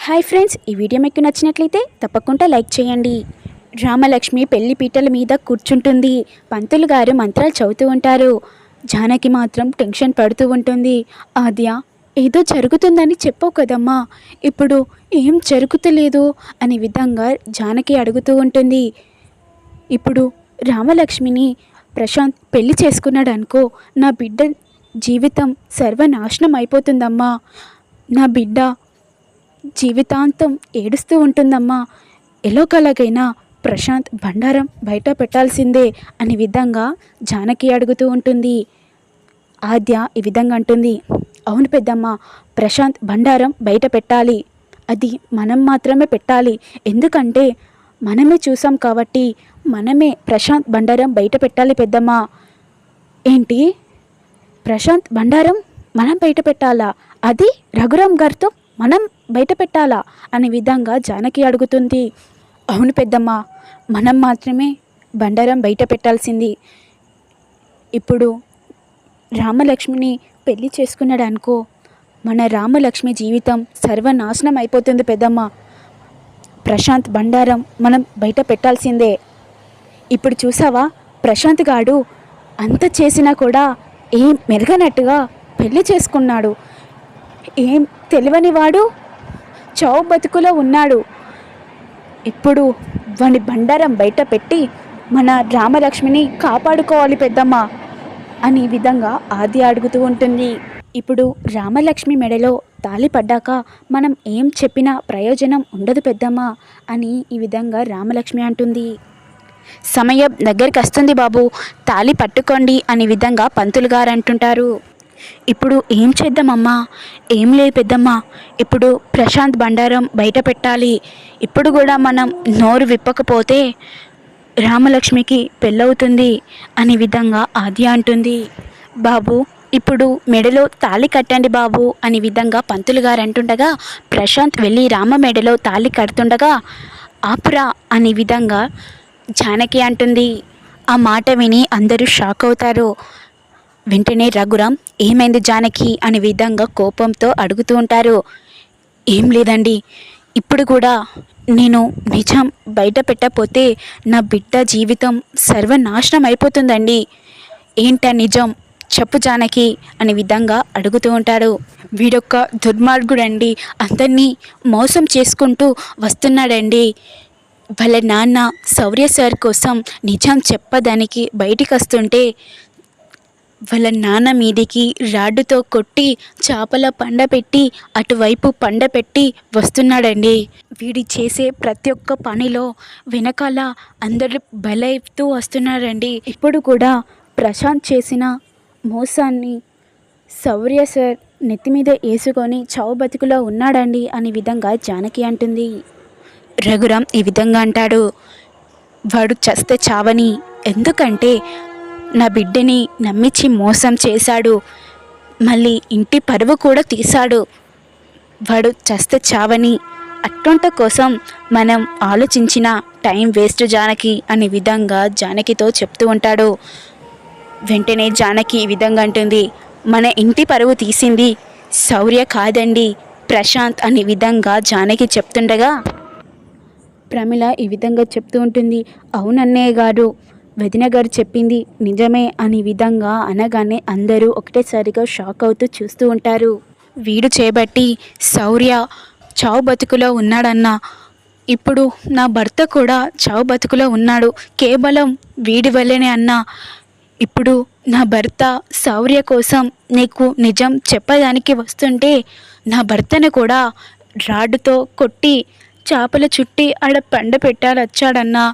Hi friends, ఈ video మీకు నచ్చినట్లయితే తప్పకుండా లైక్ చేయండి. రామలక్ష్మి పెళ్లి పీటల మీద కూర్చుంటుంది. పంతులు గారు మంత్రాలు చదువుతూ ఉంటారు. జానకి మాత్రం టెన్షన్ పడుతూ ఉంటుంది. ఆద్య, ఏదో జరుగుతుందని చెప్పావు కదమ్మా, ఇప్పుడు ఏం జరుగుతలేదు అనే విధంగా జానకి అడుగుతూ ఉంటుంది. ఇప్పుడు రామలక్ష్మిని ప్రశాంత్ పెళ్లి చేసుకున్నాడు అనుకో, నా బిడ్డ జీవితం సర్వనాశనం అయిపోతుందమ్మా. నా బిడ్డ జీవితాంతం ఏడుస్తూ ఉంటుందమ్మా. ఎలాగైనా ప్రశాంత్ బండారం బయట పెట్టాల్సిందే అనే విధంగా జానకి అడుగుతూ ఉంటుంది. ఆద్య ఈ విధంగా అంటుంది, అవును పెద్దమ్మ, ప్రశాంత్ బండారం బయట పెట్టాలి. అది మనం మాత్రమే పెట్టాలి. ఎందుకంటే మనమే చూసాం కాబట్టి మనమే ప్రశాంత్ బండారం బయట పెట్టాలి పెద్దమ్మ. ఏంటి, ప్రశాంత్ బండారం మనం బయట పెట్టాలా? అది రఘురామ్ గారితో మనం బయట పెట్టాలా అనే విధంగా జానకి అడుగుతుంది. అవును పెద్దమ్మ, మనం మాత్రమే బండారం బయట పెట్టాల్సింది. ఇప్పుడు రామలక్ష్మిని పెళ్లి చేసుకున్నాడు అనుకో, మన రామలక్ష్మి జీవితం సర్వనాశనం అయిపోతుంది పెద్దమ్మ. ప్రశాంత్ బండారం మనం బయట పెట్టాల్సిందే. ఇప్పుడు చూసావా, ప్రశాంత్ గాడు అంత చేసినా కూడా ఏం మెరగనట్టుగా పెళ్లి చేసుకున్నాడు. ఏం తెలియని వాడు చావు బతుకులో ఉన్నాడు. ఇప్పుడు వాని బండారం బయట పెట్టి మన రామలక్ష్మిని కాపాడుకోవాలి పెద్దమ్మ అని విధంగా ఆద్య అడుగుతూ ఉంటుంది. ఇప్పుడు రామలక్ష్మి మెడలో తాళి పడ్డాక మనం ఏం చెప్పినా ప్రయోజనం ఉండదు పెద్దమ్మ అని ఈ విధంగా రామలక్ష్మి అంటుంది. సమయం దగ్గరికి వస్తుంది బాబు, తాళి పట్టుకోండి అనే విధంగా పంతులు గారు అంటుంటారు. ఇప్పుడు ఏం చేద్దామమ్మా? ఏం లేదు పెద్దమ్మ, ఇప్పుడు ప్రశాంత్ బండారం బయట పెట్టాలి. ఇప్పుడు కూడా మనం నోరు విప్పకపోతే రామలక్ష్మికి పెళ్ళవుతుంది అనే విధంగా ఆద్య అంటుంది. బాబు, ఇప్పుడు మెడలో తాళి కట్టండి బాబు అనే విధంగా పంతులు గారు అంటుండగా ప్రశాంత్ వెళ్ళి రామ మెడలో తాళి కడుతుండగా ఆపురా అనే విధంగా జానకి అంటుంది. ఆ మాట విని అందరూ షాక్ అవుతారు. వెంటనే రఘురామ్, ఏమైంది జానకి అనే విధంగా కోపంతో అడుగుతూ ఉంటారు. ఏం లేదండి, ఇప్పుడు కూడా నేను నిజం బయట పెట్టకపోతే నా బిడ్డ జీవితం సర్వనాశనం అయిపోతుందండి. ఏంట నిజం చెప్పు జానకి అనే విధంగా అడుగుతూ ఉంటాడు. వీడొక్క దుర్మార్గుడండి, అందరినీ మోసం చేసుకుంటూ వస్తున్నాడండి. వాళ్ళ నాన్న శౌర్య సార్ కోసం నిజం చెప్పడానికి బయటికి వస్తుంటే వాళ్ళ నాన్న మీదికి రాడ్డుతో కొట్టి చేపల పండపెట్టి అటువైపు పండపెట్టి వస్తున్నాడండి. వీడి చేసే ప్రతి ఒక్క పనిలో వెనకాల అందరు బలైతూ వస్తున్నారండి. ఇప్పుడు కూడా ప్రశాంత్ చేసిన మోసాన్ని శౌర్య సార్ నెత్తి మీద వేసుకొని చావు బతుకులో ఉన్నాడండి అనే విధంగా జానకి అంటుంది. రఘురామ్ ఈ విధంగా అంటాడు, వాడు చస్తే చావని, ఎందుకంటే నా బిడ్డని నమ్మించి మోసం చేశాడు, మళ్ళీ ఇంటి పరువు కూడా తీశాడు. వాడు చస్తే చావని, అట్టొంట కోసం మనం ఆలోచించిన టైం వేస్ట్ జానకి అనే విధంగా జానకితో చెప్తూ ఉంటాడు. వెంటనే జానకి ఈ విధంగా అంటుంది, మన ఇంటి పరువు తీసింది శౌర్య కాదండి, ప్రశాంత్ అనే విధంగా జానకి చెప్తుండగా ప్రమిళ ఈ విధంగా చెప్తూ ఉంటుంది. అవునన్నయ్య గారు, వదిన గారు చెప్పింది నిజమే అనే విధంగా అనగానే అందరూ ఒకటేసారిగా షాక్ అవుతూ చూస్తూ ఉంటారు. వీడు చేపట్టి శౌర్య చావు బతుకులో ఉన్నాడన్నా, ఇప్పుడు నా భర్త కూడా చావు బతుకులో ఉన్నాడు, కేవలం వీడి వల్లనే అన్నా. ఇప్పుడు నా భర్త శౌర్య కోసం నీకు నిజం చెప్పడానికి వస్తుంటే నా భర్తను కూడా రాడ్డుతో కొట్టి చేపల చుట్టి ఆడ పండ పెట్టాలొచ్చాడన్నా.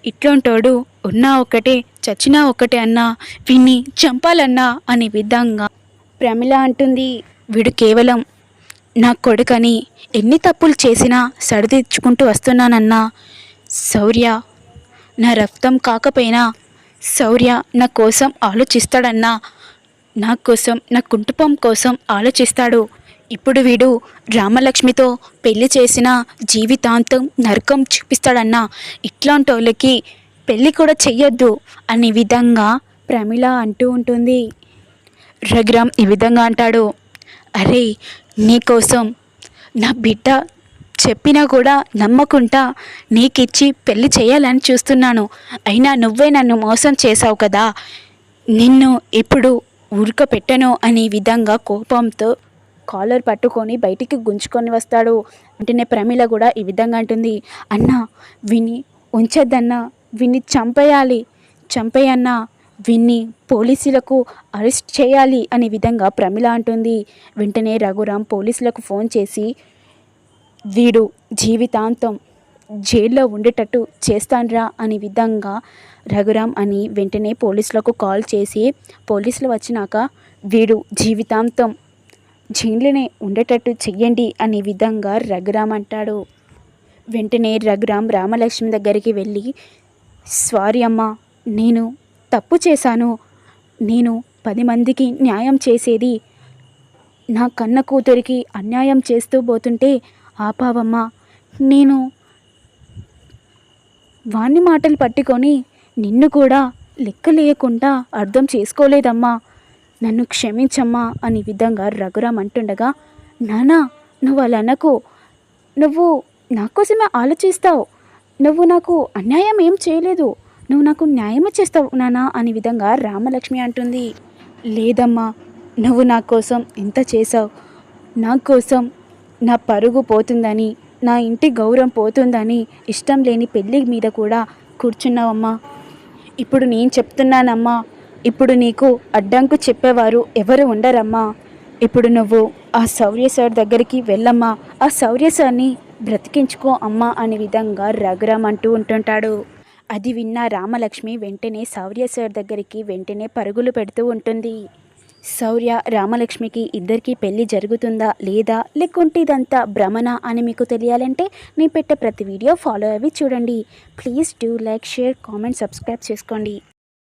ఇట్లాంటోడు ఉన్నా ఒకటే చచ్చినా ఒకటే అన్నా, వీణ్ణి చంపాలన్నా అనే విధంగా ప్రమిళ అంటుంది. వీడు కేవలం నా కొడుకని ఎన్ని తప్పులు చేసినా సరిదిద్దుకుంటూ వస్తున్నానన్నా. శౌర్య నా రక్తం కాకపోయినా శౌర్య నా కోసం ఆలోచిస్తాడన్నా, నా కోసం, నా కుటుంబం కోసం ఆలోచిస్తాడు. ఇప్పుడు వీడు రామలక్ష్మితో పెళ్లి చేసిన జీవితాంతం నరకం చూపిస్తాడన్నా. ఇట్లాంటి వాళ్ళకి పెళ్ళి కూడా చెయ్యొద్దు అనే విధంగా ప్రమిళ అంటూ ఉంటుంది. రఘురామ్ ఈ విధంగా అంటాడు, అరే నీకోసం నా బిడ్డ చెప్పినా కూడా నమ్మకుండా నీకిచ్చి పెళ్లి చేయాలని చూస్తున్నాను. అయినా నువ్వే నన్ను మోసం చేశావు కదా, నిన్ను ఇప్పుడు పెట్టను అనే విధంగా కోపంతో కాలర్ పట్టుకొని బయటికి గుంజుకొని వస్తాడు. వెంటనే ప్రమీల కూడా ఈ విధంగా అంటుంది, అన్నా విని ఉంచొద్దన్నా, విని చంపేయన్నా, విన్ని పోలీసులకు అరెస్ట్ చేయాలి అనే విధంగా ప్రమీల అంటుంది. వెంటనే రఘురామ్ పోలీసులకు ఫోన్ చేసి వీడు జీవితాంతం జైల్లో ఉండేటట్టు చేస్తాన్రా అనే విధంగా రఘురామ్ అని వెంటనే పోలీసులకు కాల్ చేసి, పోలీసులు వచ్చినాక వీడు జీవితాంతం జైల్లోనే ఉండేటట్టు చెయ్యండి అనే విధంగా రఘురామ్ అంటాడు. వెంటనే రఘురామ్ రామలక్ష్మి దగ్గరికి వెళ్ళి, సారీ అమ్మా, నేను తప్పు చేశాను. నేను 10 మందికి న్యాయం చేసేది నా కన్న కూతురికి అన్యాయం చేస్తూ పోతుంటే ఆపావమ్మా. నేను వాణ్ణి మాటలు పట్టుకొని నిన్ను కూడా లెక్కలేయకుండా అర్థం చేసుకోలేదమ్మా, నన్ను క్షమించమ్మా అనే విధంగా రఘురామ్ అంటుండగా, నానా నువ్వు అలా అనకు, నువ్వు నా కోసమే ఆలోచిస్తావు, నువ్వు నాకు అన్యాయం ఏం చేయలేదు, నువ్వు నాకు న్యాయమే చేస్తావు నానా అనే విధంగా రామలక్ష్మి అంటుంది. లేదమ్మా, నువ్వు నా కోసం ఎంత చేసావు, నా కోసం నా పరుగు పోతుందని, నా ఇంటి గౌరవం పోతుందని ఇష్టం లేని పెళ్ళి మీద కూడా కూర్చున్నావమ్మా. ఇప్పుడు నేను చెప్తున్నానమ్మా, ఇప్పుడు నీకు అడ్డంకు చెప్పేవారు ఎవరు ఉండరమ్మా. ఇప్పుడు నువ్వు ఆ శౌర్య సార్ దగ్గరికి వెళ్ళమ్మా, ఆ శౌర్య సార్ని బ్రతికించుకో అమ్మా అనే విధంగా రఘురామ్ అంటూ ఉంటుంటాడు. అది విన్న రామలక్ష్మి వెంటనే శౌర్య సార్ దగ్గరికి వెంటనే పరుగులు పెడుతూ ఉంటుంది. శౌర్య రామలక్ష్మికి ఇద్దరికీ పెళ్లి జరుగుతుందా లేదా, లేకుంటే ఇదంతా భ్రమణ అని మీకు తెలియాలంటే నేను పెట్టే ప్రతి వీడియో ఫాలో అవి చూడండి. Please do like, share, comment, subscribe చేసుకోండి.